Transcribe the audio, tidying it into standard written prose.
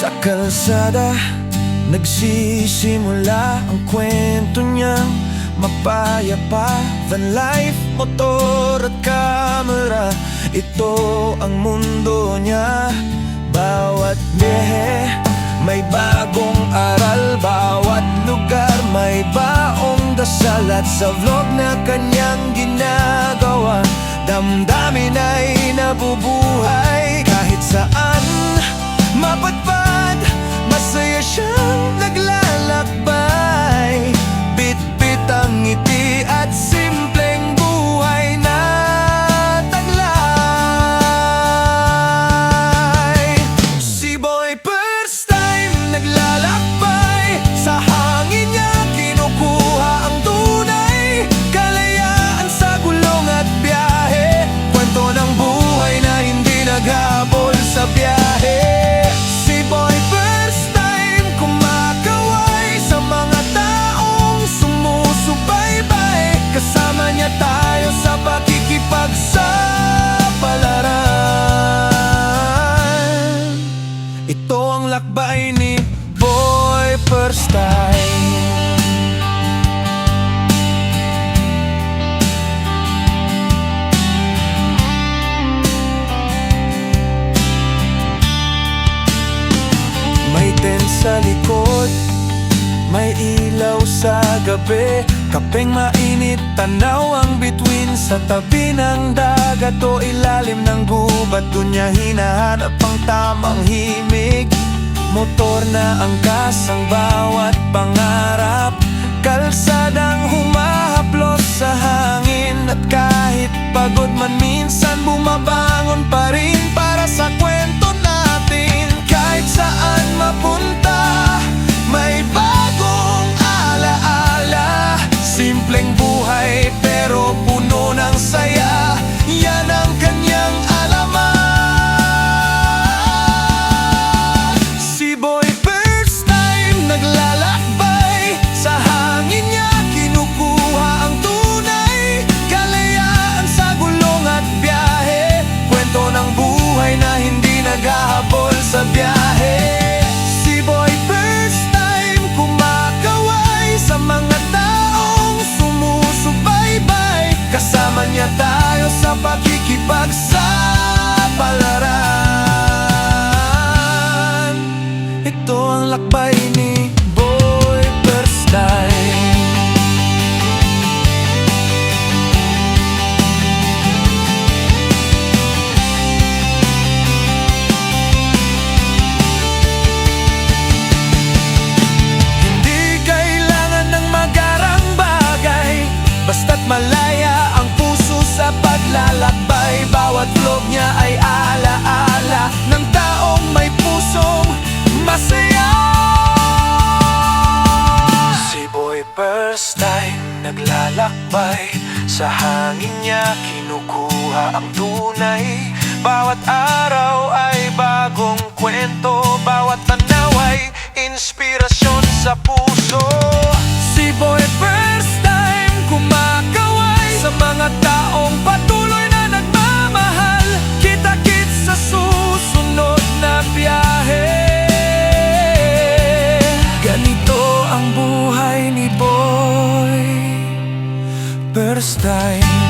Sa kalsada, nagsisimula ang kwento niyang mapayapa. Van life, motor at kamera, ito ang mundo niya. Bawat biyahe, may bagong aral. Bawat lugar, may baong dasal. At sa vlog na kanyang ginagawa, damdamin ay nabubuhay. Kahit saan mapadpad, masaya siyang naglalakbay. Bit-bit ang ngiti at simpleng buhay na taglay. Si Boy first time naglalakbay, sa hangin niya kinukuha ang tunay. Kalayaan sa gulong at biyahe, kwento ng buhay na hindi naghabol sa biyahe. Si Boy first time kumakaway sa mga taong sumusubaybay. Kasama niya tayo sa pakikipagsapalaran. Ito ang lakbay ni Boy first time. May tent sa likod, may ilaw sa gabi. Kapeng mainit, tanaw ang bituin sa tabi ng dagat o ilalim ng gubat. Doon niya hinahanap ang tamang himig. Motor na angkas ang bawat pangarap. Kalsadang humahaplos sa hangin. At kahit pagod man minsan, bumabangon pa rin para sa kwento natin. Kahit saan mapunta, may bagong alaala. Simpleng buhay pero puno ng saya, yan ang kanyang alamat. Si Boy first time naglalakbay, sa hangin niya kinukuha ang tunay. Kalayaan sa gulong at biyahe, kwento ng buhay na hindi naghahabol sa biyahe. Si Boy first time kumakaway sa mga taong sumusubaybay. Kasama niya tayo sa pakikipagsapalaran. Ito ang lakbay ni Boy first time. Basta't malaya ang puso sa paglalakbay. Bawat vlog niya ay alaala ng taong may pusong masaya. Si Boy first time naglalakbay, sa hangin niya kinukuha ang tunay. Bawat araw ay bagong kwento, bawat tanaw ay inspirasyon sa puso. Si Boy first time kumakaway sa mga taong patuloy na nagmamahal. Kita-kits sa susunod na biyahe. Ganito ang buhay ni Boy first time.